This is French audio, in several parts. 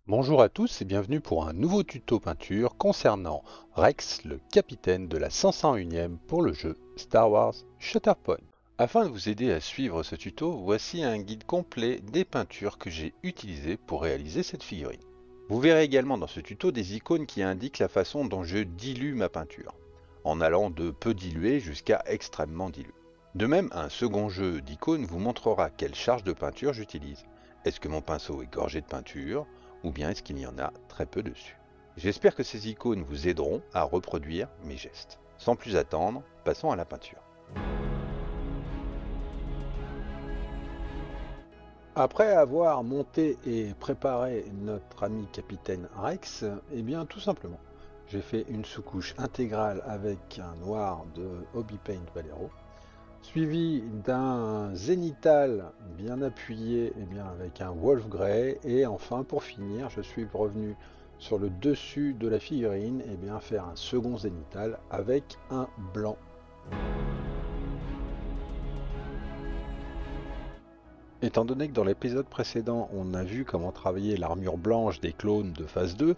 Bonjour à tous et bienvenue pour un nouveau tuto peinture concernant Rex, le capitaine de la 501e pour le jeu Star Wars Shatterpoint. Afin de vous aider à suivre ce tuto, voici un guide complet des peintures que j'ai utilisées pour réaliser cette figurine. Vous verrez également dans ce tuto des icônes qui indiquent la façon dont je dilue ma peinture, en allant de peu dilué jusqu'à extrêmement dilué. De même, un second jeu d'icônes vous montrera quelle charge de peinture j'utilise. Est-ce que mon pinceau est gorgé de peinture ou bien est-ce qu'il y en a très peu dessus? J'espère que ces icônes vous aideront à reproduire mes gestes. Sans plus attendre, passons à la peinture. Après avoir monté et préparé notre ami capitaine Rex, eh bien tout simplement, j'ai fait une sous-couche intégrale avec un noir de Hobby Paint Valero, suivi d'un zénithal bien appuyé avec un wolf grey, et enfin pour finir je suis revenu sur le dessus de la figurine faire un second zénithal avec un blanc. Étant donné que dans l'épisode précédent on a vu comment travailler l'armure blanche des clones de phase 2,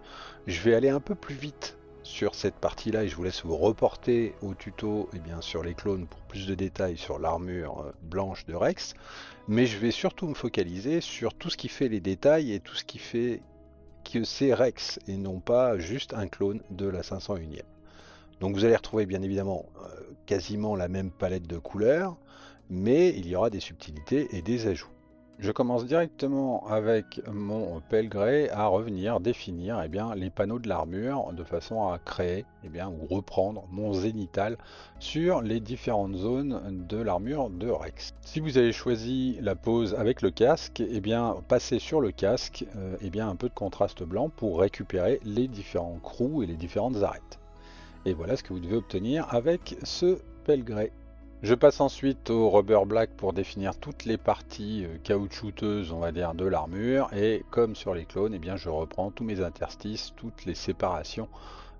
je vais aller un peu plus vite sur cette partie là et je vous laisse vous reporter au tuto sur les clones pour plus de détails sur l'armure blanche de Rex, mais je vais surtout me focaliser sur tout ce qui fait les détails et tout ce qui fait que c'est Rex et non pas juste un clone de la 501e. Donc vous allez retrouver bien évidemment quasiment la même palette de couleurs, mais il y aura des subtilités et des ajouts. Je commence directement avec mon pelle grey à revenir définir les panneaux de l'armure de façon à créer ou reprendre mon zénithal sur les différentes zones de l'armure de Rex. Si vous avez choisi la pose avec le casque, passez sur le casque un peu de contraste blanc pour récupérer les différents crous et les différentes arêtes. Et voilà ce que vous devez obtenir avec ce pelle grey. Je passe ensuite au rubber black pour définir toutes les parties caoutchouteuses, on va dire, de l'armure. Et comme sur les clones, je reprends tous mes interstices, toutes les séparations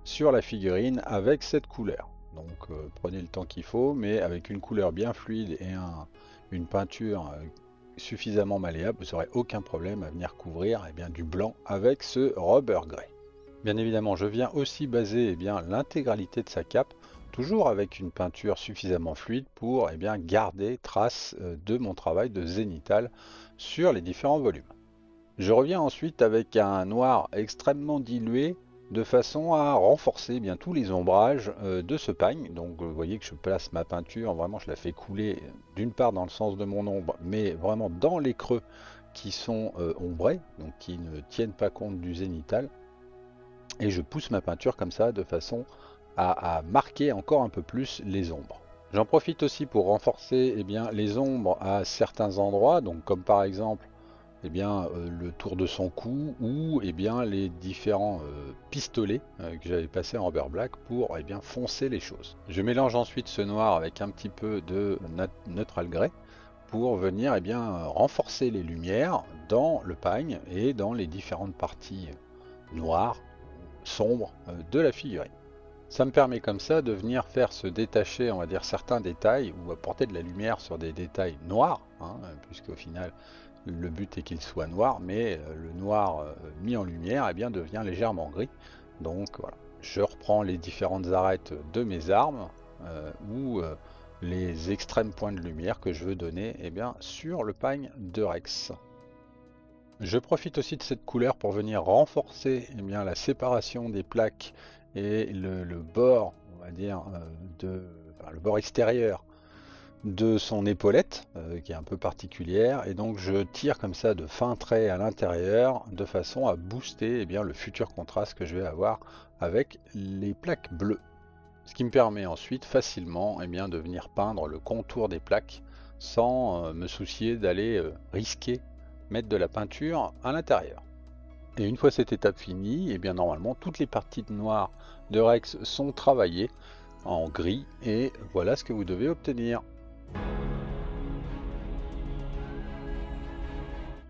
sur la figurine avec cette couleur. Donc prenez le temps qu'il faut, mais avec une couleur bien fluide et une peinture suffisamment malléable, vous n'aurez aucun problème à venir couvrir du blanc avec ce rubber grey. Bien évidemment, je viens aussi baser l'intégralité de sa cape, toujours avec une peinture suffisamment fluide pour garder trace de mon travail de zénithal sur les différents volumes. Je reviens ensuite avec un noir extrêmement dilué de façon à renforcer tous les ombrages de ce pagne. Donc vous voyez que je place ma peinture, vraiment je la fais couler d'une part dans le sens de mon ombre, mais vraiment dans les creux qui sont ombrés, donc qui ne tiennent pas compte du zénithal. Et je pousse ma peinture comme ça de façon à marquer encore un peu plus les ombres. J'en profite aussi pour renforcer les ombres à certains endroits, donc comme par exemple le tour de son cou ou les différents pistolets que j'avais passé en rubber black pour foncer les choses. Je mélange ensuite ce noir avec un petit peu de neutral grey pour venir renforcer les lumières dans le pagne et dans les différentes parties noires sombre de la figurine. Ça me permet comme ça de venir faire se détacher, on va dire, certains détails ou apporter de la lumière sur des détails noirs, puisque au final le but est qu'il soit noir, mais le noir mis en lumière devient légèrement gris. Donc voilà, je reprends les différentes arêtes de mes armes ou les extrêmes points de lumière que je veux donner sur le pagne de Rex. Je profite aussi de cette couleur pour venir renforcer la séparation des plaques et le bord, on va dire, le bord extérieur de son épaulette, qui est un peu particulière. Et donc je tire comme ça de fins traits à l'intérieur de façon à booster le futur contraste que je vais avoir avec les plaques bleues. Ce qui me permet ensuite facilement de venir peindre le contour des plaques sans me soucier d'aller risquer mettre de la peinture à l'intérieur. Et une fois cette étape finie, normalement toutes les parties de noir de Rex sont travaillées en gris et voilà ce que vous devez obtenir.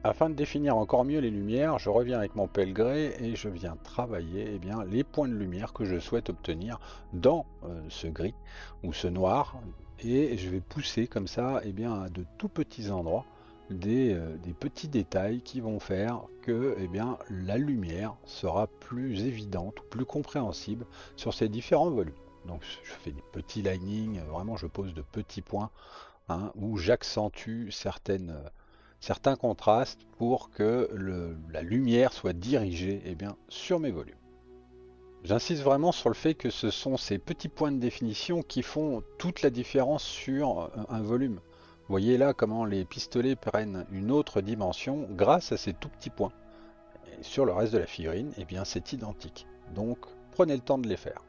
Afin de définir encore mieux les lumières, je reviens avec mon pelle grey et je viens travailler les points de lumière que je souhaite obtenir dans ce gris ou ce noir, et je vais pousser comme ça à de tout petits endroits des petits détails qui vont faire que eh bien, la lumière sera plus évidente, plus compréhensible sur ces différents volumes. Donc je fais des petits linings, vraiment je pose de petits points hein, où j'accentue certains contrastes pour que la lumière soit dirigée eh bien, sur mes volumes. J'insiste vraiment sur le fait que ce sont ces petits points de définition qui font toute la différence sur un volume. Vous voyez là comment les pistolets prennent une autre dimension grâce à ces tout petits points. Et sur le reste de la figurine, eh bien c'est identique. Donc prenez le temps de les faire.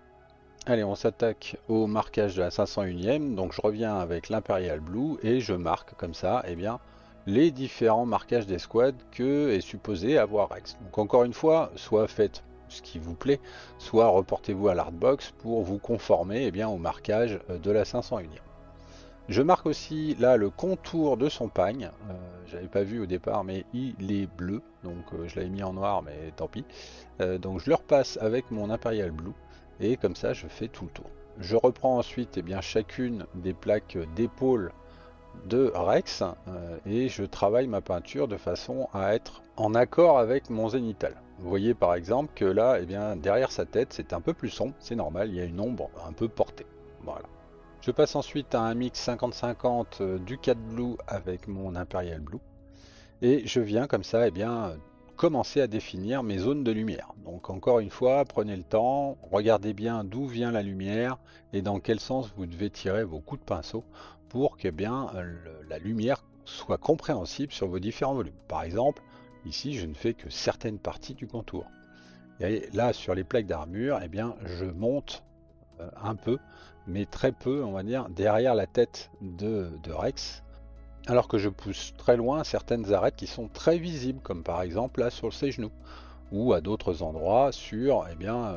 Allez, on s'attaque au marquage de la 501e. Donc je reviens avec l'Imperial Blue et je marque comme ça eh bien, les différents marquages des squads que est supposé avoir Rex. Donc encore une fois, soit faites ce qui vous plaît, soit reportez-vous à l'Artbox pour vous conformer eh bien, au marquage de la 501e. Je marque aussi là le contour de son pagne, j'avais pas vu au départ mais il est bleu, donc je l'avais mis en noir mais tant pis. Donc je le repasse avec mon Imperial Blue et comme ça je fais tout le tour. Je reprends ensuite eh bien, chacune des plaques d'épaule de Rex et je travaille ma peinture de façon à être en accord avec mon zénital. Vous voyez par exemple que là, eh bien, derrière sa tête, c'est un peu plus sombre, c'est normal, il y a une ombre un peu portée. Voilà. Je passe ensuite à un mix 50-50 du 4 Blue avec mon Imperial Blue et je viens comme ça, eh bien, commencer à définir mes zones de lumière. Donc encore une fois, prenez le temps, regardez bien d'où vient la lumière et dans quel sens vous devez tirer vos coups de pinceau pour que bien la lumière soit compréhensible sur vos différents volumes. Par exemple, ici je ne fais que certaines parties du contour. Et là sur les plaques d'armure, eh bien je monte un peu, mais très peu, on va dire, derrière la tête de Rex, alors que je pousse très loin certaines arêtes qui sont très visibles, comme par exemple là sur ses genoux, ou à d'autres endroits sur eh bien,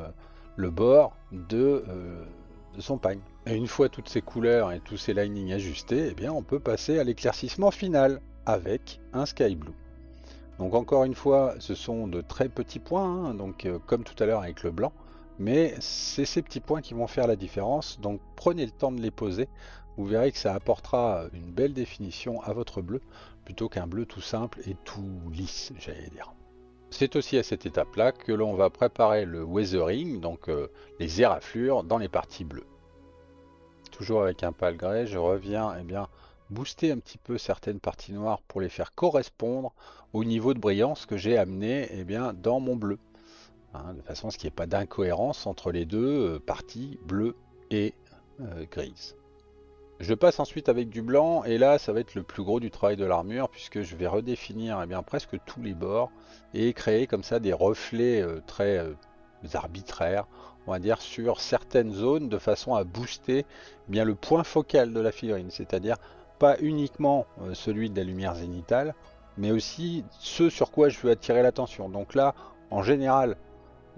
le bord de son pagne. Et une fois toutes ces couleurs et tous ces linings ajustés, eh bien, on peut passer à l'éclaircissement final avec un Sky Blue. Donc encore une fois, ce sont de très petits points, hein, donc comme tout à l'heure avec le blanc, mais c'est ces petits points qui vont faire la différence, donc prenez le temps de les poser, vous verrez que ça apportera une belle définition à votre bleu, plutôt qu'un bleu tout simple et tout lisse, j'allais dire. C'est aussi à cette étape-là que l'on va préparer le weathering, donc les éraflures dans les parties bleues. Toujours avec un pâle grès, je reviens eh bien, booster un petit peu certaines parties noires pour les faire correspondre au niveau de brillance que j'ai amené eh bien, dans mon bleu. Hein, de façon à ce qu'il n'y ait pas d'incohérence entre les deux parties bleues et grises. Je passe ensuite avec du blanc et là ça va être le plus gros du travail de l'armure puisque je vais redéfinir eh bien, presque tous les bords et créer comme ça des reflets très arbitraires, on va dire, sur certaines zones de façon à booster eh bien, le point focal de la figurine, c'est-à-dire pas uniquement celui de la lumière zénitale, mais aussi ce sur quoi je veux attirer l'attention. Donc là, en général,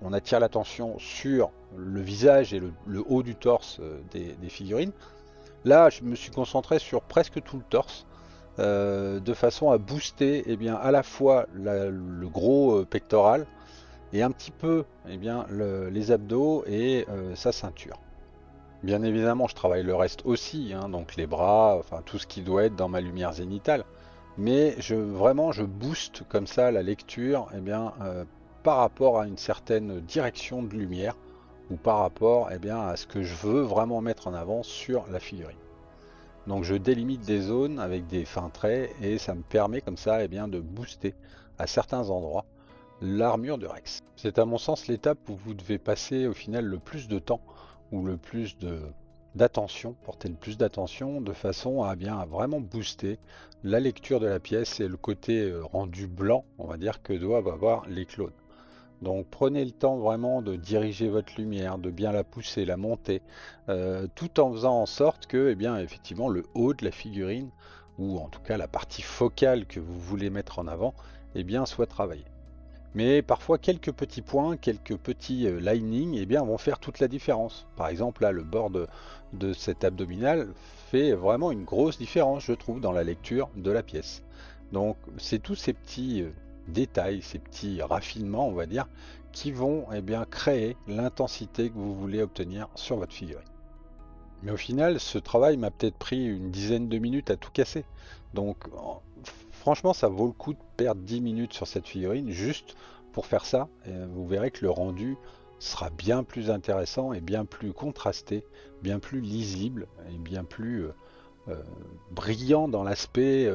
on attire l'attention sur le visage et le haut du torse des figurines. Là, je me suis concentré sur presque tout le torse, de façon à booster eh bien, à la fois le gros pectoral et un petit peu eh bien, les abdos et sa ceinture. Bien évidemment, je travaille le reste aussi, hein, donc les bras, enfin tout ce qui doit être dans ma lumière zénitale. Mais vraiment, je booste comme ça la lecture eh bien, par rapport à une certaine direction de lumière ou par rapport eh bien, à ce que je veux vraiment mettre en avant sur la figurine. Donc je délimite des zones avec des fins traits et ça me permet comme ça eh bien, de booster à certains endroits l'armure de Rex. C'est à mon sens l'étape où vous devez passer au final le plus de temps ou le plus d'attention, porter le plus d'attention de façon à bien vraiment booster la lecture de la pièce et le côté rendu blanc, on va dire, que doivent avoir les clones. Donc prenez le temps vraiment de diriger votre lumière, de bien la pousser, la monter, tout en faisant en sorte que, eh bien, effectivement, le haut de la figurine, ou en tout cas la partie focale que vous voulez mettre en avant, eh bien, soit travaillé. Mais parfois quelques petits points, quelques petits linings eh bien, vont faire toute la différence. Par exemple, là, le bord de cet abdominal fait vraiment une grosse différence, je trouve, dans la lecture de la pièce. Donc, c'est tous ces petits détails, ces petits raffinements, on va dire, qui vont eh bien, créer l'intensité que vous voulez obtenir sur votre figurine. Mais au final, ce travail m'a peut-être pris une dizaine de minutes à tout casser. Donc, Franchement, ça vaut le coup de perdre 10 minutes sur cette figurine juste pour faire ça. Et vous verrez que le rendu sera bien plus intéressant et bien plus contrasté, bien plus lisible et bien plus euh, brillant dans l'aspect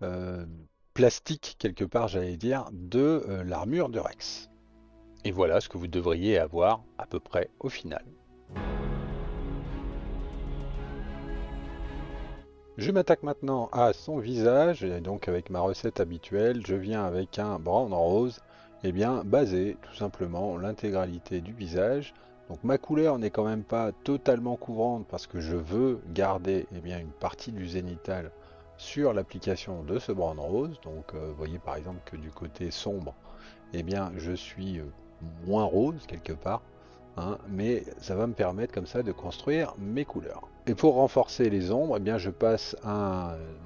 euh, plastique, quelque part, j'allais dire, de l'armure de Rex. Et voilà ce que vous devriez avoir à peu près au final. Je m'attaque maintenant à son visage, et donc avec ma recette habituelle, je viens avec un brown rose, et bien baser tout simplement l'intégralité du visage. Donc ma couleur n'est quand même pas totalement couvrante parce que je veux garder bien une partie du zénithal sur l'application de ce brown rose. Donc vous voyez par exemple que du côté sombre, bien je suis moins rose quelque part, hein, mais ça va me permettre comme ça de construire mes couleurs. Et pour renforcer les ombres, bien je passe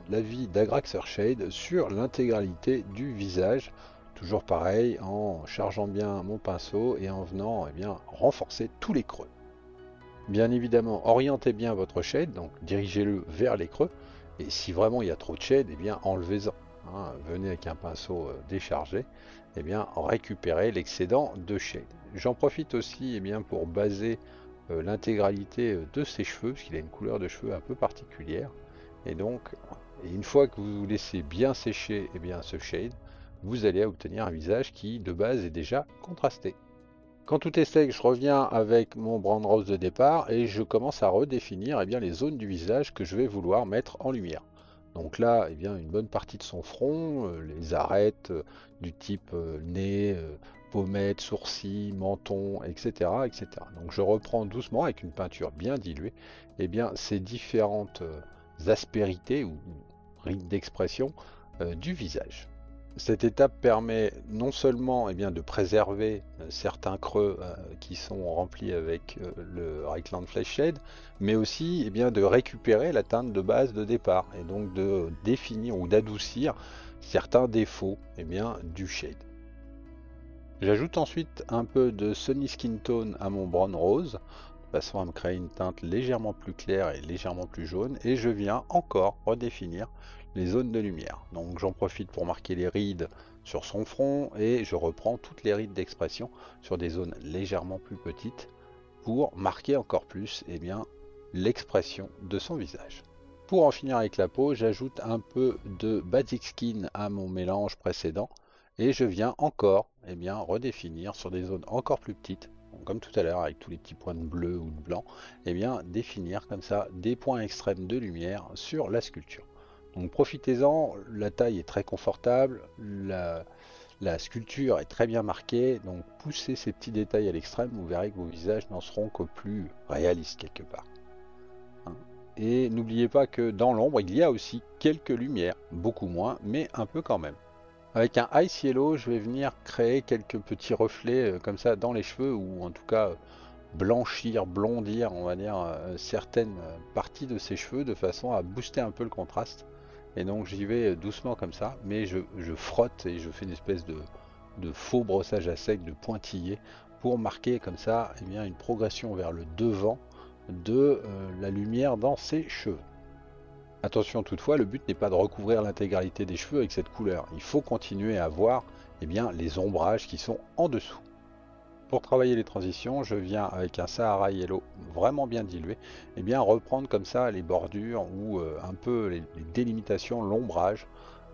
l'avis d'Agraxer Shade sur l'intégralité du visage, toujours pareil, en chargeant bien mon pinceau et en venant bien renforcer tous les creux. Bien évidemment, orientez bien votre shade, donc dirigez-le vers les creux, et si vraiment il y a trop de shade, bien enlevez-en. Hein. Venez avec un pinceau déchargé, bien récupérez l'excédent de shade. J'en profite aussi bien pour baser l'intégralité de ses cheveux, parce qu'il a une couleur de cheveux un peu particulière. Et donc, une fois que vous laissez bien sécher bien, ce shade, vous allez obtenir un visage qui de base est déjà contrasté. Quand tout est sec, je reviens avec mon brown rose de départ et je commence à redéfinir bien, les zones du visage que je vais vouloir mettre en lumière. Donc là, bien, une bonne partie de son front, les arêtes du type nez, pommettes, sourcils, menton, etc., etc. Donc je reprends doucement avec une peinture bien diluée bien, ces différentes aspérités ou rides d'expression du visage. Cette étape permet non seulement bien, de préserver certains creux qui sont remplis avec le Reikland Flesh Shade, mais aussi bien, de récupérer la teinte de base de départ et donc de définir ou d'adoucir certains défauts bien, du shade. J'ajoute ensuite un peu de Sunny Skin Tone à mon brown rose, de façon à me créer une teinte légèrement plus claire et légèrement plus jaune, et je viens encore redéfinir les zones de lumière. Donc j'en profite pour marquer les rides sur son front, et je reprends toutes les rides d'expression sur des zones légèrement plus petites pour marquer encore plus bien, l'expression de son visage. Pour en finir avec la peau, j'ajoute un peu de Basic Skin à mon mélange précédent, et je viens encore bien, redéfinir sur des zones encore plus petites, comme tout à l'heure avec tous les petits points de bleu ou de blanc, bien, définir comme ça des points extrêmes de lumière sur la sculpture. Donc profitez-en, la taille est très confortable, la sculpture est très bien marquée, donc poussez ces petits détails à l'extrême, vous verrez que vos visages n'en seront que plus réalistes quelque part. Hein. Et n'oubliez pas que dans l'ombre, il y a aussi quelques lumières, beaucoup moins, mais un peu quand même. Avec un Ice Yellow, je vais venir créer quelques petits reflets comme ça dans les cheveux, ou en tout cas blanchir, blondir, on va dire, certaines parties de ses cheveux de façon à booster un peu le contraste. Et donc j'y vais doucement comme ça, mais je frotte et je fais une espèce de faux brossage à sec, de pointillé, pour marquer comme ça bien, une progression vers le devant de la lumière dans ses cheveux. Attention toutefois, le but n'est pas de recouvrir l'intégralité des cheveux avec cette couleur. Il faut continuer à voir bien, les ombrages qui sont en dessous. Pour travailler les transitions, je viens avec un Sahara Yellow vraiment bien dilué, bien reprendre comme ça les bordures ou un peu les délimitations, l'ombrage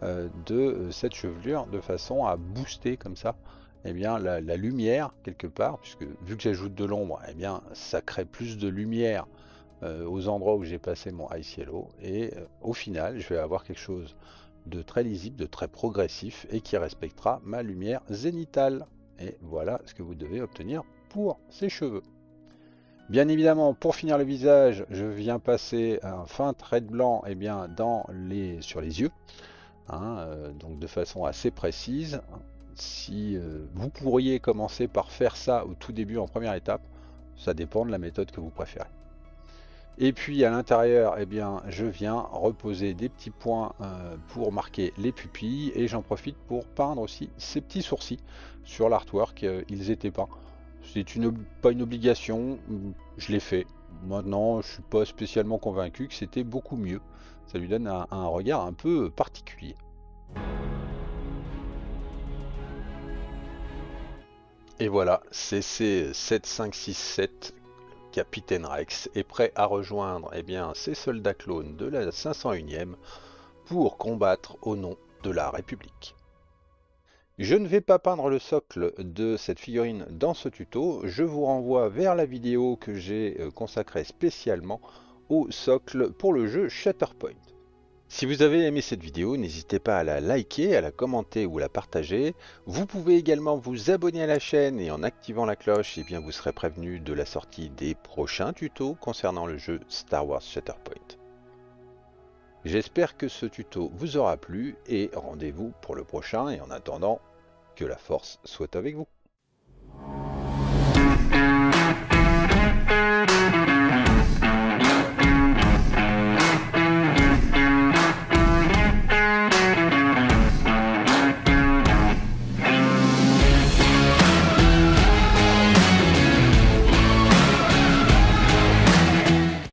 de cette chevelure, de façon à booster comme ça bien, la lumière quelque part, puisque vu que j'ajoute de l'ombre, bien ça crée plus de lumière aux endroits où j'ai passé mon Ice Yellow, et au final je vais avoir quelque chose de très lisible, de très progressif, et qui respectera ma lumière zénithale. Et voilà ce que vous devez obtenir pour ces cheveux. Bien évidemment, pour finir le visage, je viens passer un fin trait de blanc bien, sur les yeux, hein, donc de façon assez précise. Si vous pourriez commencer par faire ça au tout début en première étape, ça dépend de la méthode que vous préférez. Et puis à l'intérieur, bien, je viens reposer des petits points pour marquer les pupilles, et j'en profite pour peindre aussi ces petits sourcils sur l'artwork. Ils étaient peints. C'est pas une obligation, je l'ai fait. Maintenant, je suis pas spécialement convaincu que c'était beaucoup mieux. Ça lui donne un regard un peu particulier. Et voilà, CC7567 Capitaine Rex est prêt à rejoindre ses soldats clones de la 501e pour combattre au nom de la République. Je ne vais pas peindre le socle de cette figurine dans ce tuto, je vous renvoie vers la vidéo que j'ai consacrée spécialement au socle pour le jeu Shatterpoint. Si vous avez aimé cette vidéo, n'hésitez pas à la liker, à la commenter ou à la partager. Vous pouvez également vous abonner à la chaîne et en activant la cloche, vous serez prévenu de la sortie des prochains tutos concernant le jeu Star Wars Shatterpoint. J'espère que ce tuto vous aura plu et rendez-vous pour le prochain et en attendant, que la force soit avec vous.